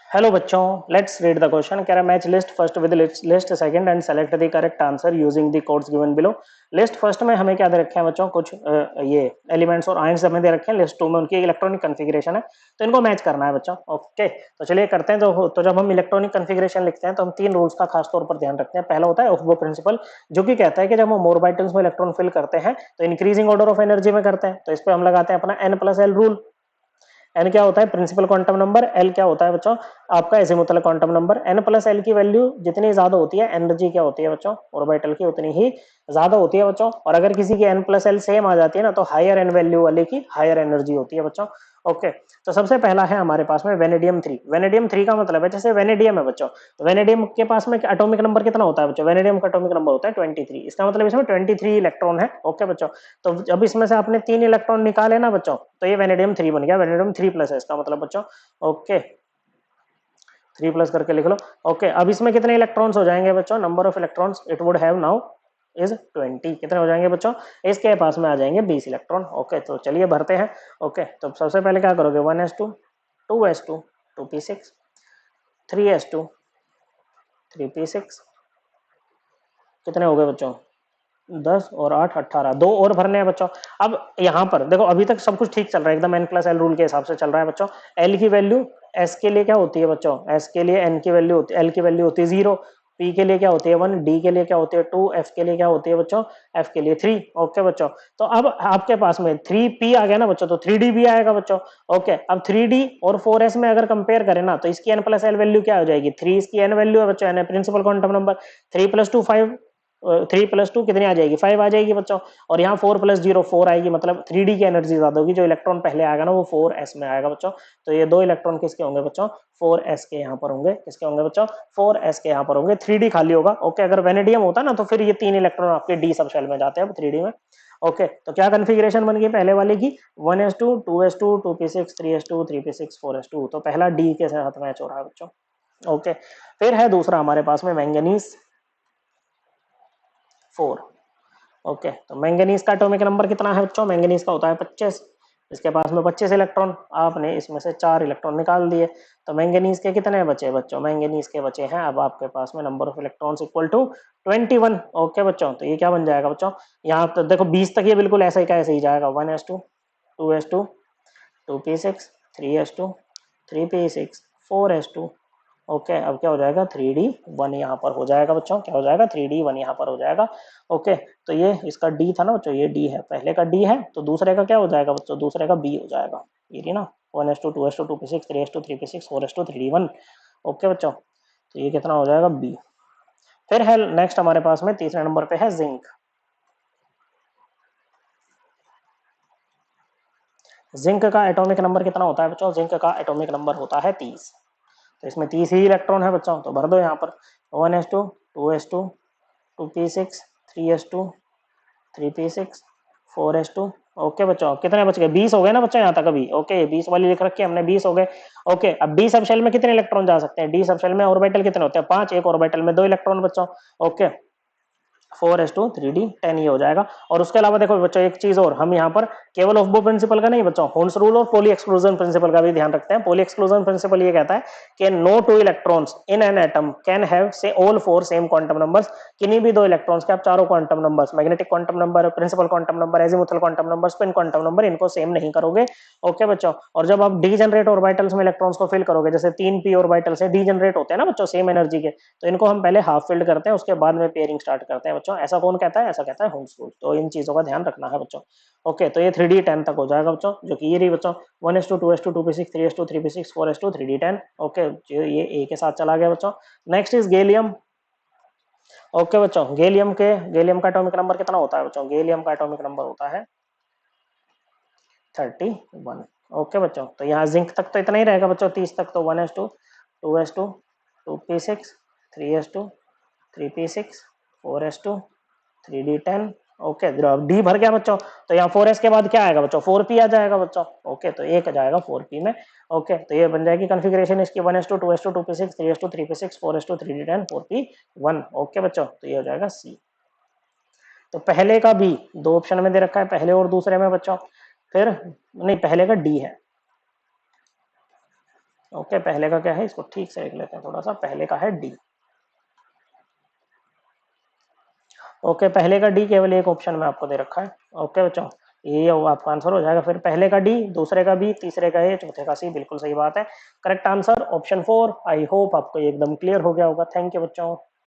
Hello बच्चों, let's read the question. कह रहा है match list first with list second and select the correct answer using the codes given below. List first में हमें क्या दे रखे हैं बच्चों, कुछ ये एलिमेंट्स और आयंस हमें दे रखे हैं। लिस्ट टू में उनकी इलेक्ट्रॉनिक कॉन्फ़िगरेशन है, तो इनको मैच करना है बच्चों। ओके, तो चलिए करते हैं। तो जब हम इलेक्ट्रॉनिक कॉन्फ़िगरेशन लिखते हैं तो हम तीन रूल्स का खास तौर पर ध्यान रखते हैं। पहला होता है ऑफ बो प्रिंसिपल, जो कि कहता है कि जब हम ऑर्बिटल्स में इलेक्ट्रॉन फिल करते हैं तो इंक्रीजिंग ऑर्डर ऑफ एनर्जी में करते हैं। तो इस पे हम लगाते हैं अपना n+l रूल। एन क्या होता है? Principal quantum number. एल क्या होता है बच्चों? आपका azimuthal quantum number. N plus l की वैल्यू जितनी ज्यादा होती है, एनर्जी क्या होती है बच्चों? ऑर्बिटल की उतनी ही ज्यादा होती है बच्चों। और अगर किसी की एन प्लस एल सेम आ जाती है ना, तो हायर एन वैल्यू वाले की हायर एनर्जी होती है बच्चों। ओके, तो सबसे पहला है हमारे पास में वेनेडियम 3। वेनेडियम 3 का मतलब है जैसे वेनेडियम है बच्चों, तो वेनेडियम के पास में एटॉमिक नंबर कितना होता है बच्चों? वेनेडियम का एटॉमिक नंबर होता है 23। इसका मतलब इसमें 23 इलेक्ट्रॉन है। ओके बच्चों, तो जब इसमें से आपने 3 इलेक्ट्रॉन निकाले ना बच्चों, तो ये वेनेडियम 3 बन गया। वेनेडियम 3+ है इसका मतलब बच्चों। ओके, 3+ करके लिख लो। ओके, अब इसमें कितने इलेक्ट्रॉन्स हो जाएंगे बच्चों? Number of electrons it would have now is 20। कितने हो जाएंगे बच्चों? इसके पास में आ जाएंगे 20 इलेक्ट्रॉन। ओके, तो चलिए भरते हैं। ओके, तो सबसे पहले क्या करोगे? 1s2, 2s2, 2p6, 3s2, 3p6। कितने हो गए बच्चों? 10 और 8 18, दो और भरने हैं बच्चों। अब यहाँ पर देखो, अभी तक सब कुछ ठीक चल रहा है, एकदम n+l रूल के हिसाब से चल रहा है बच्चों। एल की वैल्यू एस के लिए क्या होती है बच्चों? एस के लिए एन की वैल्यू होती है, एल की वैल्यू होती है 0, पी के लिए क्या होती है 1, डी के लिए क्या होती है 2, एफ के लिए क्या होती है बच्चों? एफ के लिए 3। ओके बच्चों, तो अब आपके पास में 3p आ गया ना बच्चों, तो 3d भी आएगा बच्चों। ओके, अब 3d और 4s में अगर कंपेयर करें ना, तो इसकी n+l वैल्यू क्या हो जाएगी? 3 इसकी n वैल्यू है बच्चों, एन प्रिंसिपल क्वांटम नंबर। 3+2 5, 3+2 कितनी आ जाएगी? 5 आ जाएगी बच्चों। और यहाँ 4+0 4 आएगी, मतलब 3d की एनर्जी ज्यादा होगी। जो इलेक्ट्रॉन पहले आएगा ना, वो 4s में आएगा बच्चों। तो ये दो इलेक्ट्रॉन किसके होंगे बच्चों? 4s के यहाँ पर होंगे। किसके होंगे बच्चों? 4s के यहाँ पर होंगे। 3d खाली होगा। ओके, अगर वेनेडियम होता ना, तो फिर ये 3 इलेक्ट्रॉन आपके डी सब शेल में जाते हैं 3d में। ओके, तो क्या कन्फिग्रेशन बन गई पहले वाले की? 1s2, 2s2, 2p6, 3s2, 3p6, 4s2। तो पहला डी के साथ मैच हो रहा है बच्चों। ओके, फिर है दूसरा हमारे पास में मैंगनीज 4। ओके, तो मैंगनीज का एटॉमिक नंबर कितना है बच्चों? मैंगनीज का होता है 25। इसके पास में 25 इलेक्ट्रॉन, आपने इसमें से 4 इलेक्ट्रॉन निकाल दिए। तो मैंगनीज के कितने बचे बच्चों? मैंगनीज के बचे हैं अब आपके पास में number of electrons equal to 21। Okay बच्चों, तो ये क्या बन जाएगा बच्चों? यहाँ तो देखो 20 तक ये बिल्कुल ऐसा ही का ऐसे ही जाएगा। 1s2, 2s2, 2p6, 3s2, 3p6, 4s2। Okay, अब क्या हो जाएगा? 3d1 यहाँ पर हो जाएगा बच्चों। क्या हो जाएगा? 3d1 यहाँ पर हो जाएगा। ओके, तो ये इसका डी था ना बच्चों, ये डी है, पहले का डी है, तो दूसरे का क्या हो जाएगा बच्चों? दूसरे का बी हो जाएगा। ये रही ना, 1s2, 2s2, 2p6, 3s2, 3p6, 4s2, 3d1। Okay बच्चों, तो ये कितना हो जाएगा? बी। फिर है नेक्स्ट हमारे पास में तीसरे नंबर पे है जिंक। जिंक का एटॉमिक नंबर कितना होता है बच्चों? जिंक का एटॉमिक नंबर होता है 30। तो इसमें 30 ही इलेक्ट्रॉन है बच्चों, तो भर दो यहाँ पर। 1s2, 2s2, 2p6, 3s2, 3p6, 4s2। Okay बच्चों, कितने बच गए? 20 हो गए ना बच्चों यहाँ तक अभी। ओके, 20 वाली लिख रखी है हमने, 20 हो गए। ओके, अब डी सब शेल में कितने इलेक्ट्रॉन जा सकते हैं? डी सब शेल में ऑर्बिटल कितने होते हैं? 5। एक ऑर्बिटल में 2 इलेक्ट्रॉन बच्चों। ओके, 4s2 3d 10 ही हो जाएगा। और उसके अलावा देखो बच्चों एक चीज और, हम यहाँ पर केवल ऑफ बो प्रिंसिपल का नहीं बच्चों, होन्स रूल और पॉली एक्सक्लूजन प्रिंसिपल का भी ध्यान रखते हैं। पॉली एक्सक्लूजन प्रिंसिपल ये कहता है कि no two electrons in an atom can have say all four same quantum numbers. किन्हीं भी दो इलेक्ट्रॉन्स के आप चारों quantum numbers, magnetic quantum number, principal quantum number, azimuthal quantum number, spin quantum number, इनको सेम नहीं करोगे। ओके बच्चों, और जब आप डीजेनरेट ऑर्बिटल्स में इलेक्ट्रॉन्स को फिल करोगे, जैसे 3p ऑर्बिटल से डीजेनरेट होते हैं ना बच्चों सेम एनर्जी के, तो इनको हम पहले हाफ फिल्ड करते हैं, उसके बाद में पेयरिंग स्टार्ट करते हैं बच्चों। ऐसा कौन कहता है? ऐसा कहता है होम्स रूल। तो इन चीजों का ध्यान रखना है बच्चों। ओके, तो ये 3d10 तक हो जाएगा बच्चों, जो कि ये रही बच्चों 1s2, 2s2, 2p6, 3s2, 3p6, 4s2, 3d10। Okay, ये ए के साथ चला गया बच्चों। Next is gallium. ओके बच्चों, गैलियम का एटॉमिक नंबर कितना होता है बच्चों? गैलियम का एटॉमिक नंबर होता है 31। ओके बच्चों, तो यहाँ जिंक तक तो इतना ही रहेगा बच्चों, 30 तक। तो 1s2, 2s2, 2p6, 3s2, 3p6, 4s2, 3d10। Okay, D भर गया बच्चों। तो यहाँ 4s के बाद क्या आएगा बच्चों? 4p आ जाएगा बच्चों। ओके, तो एक आ जाएगा 4p में। ओके, तो ये बन जाएगी कॉन्फ़िगरेशन इसकी 1s2, 2s2, 2p6, 3s2, 3p6, 4s2, 3d10, 4p1। Okay बच्चों, तो ये हो जाएगा सी। तो पहले का बी दो ऑप्शन में दे रखा है, पहले और दूसरे में बच्चों। फिर नहीं, पहले का डी है। ओके, पहले का क्या है, इसको ठीक से लिख लेते हैं थोड़ा सा, पहले का है डी। ओके, पहले का डी केवल एक ऑप्शन में आपको दे रखा है। ओके बच्चों, ये आपका आंसर हो जाएगा। फिर पहले का डी, दूसरे का बी, तीसरे का ए, चौथे का सी। बिल्कुल सही बात है। Correct answer option 4। I hope आपको ये एकदम क्लियर हो गया होगा। थैंक यू बच्चों।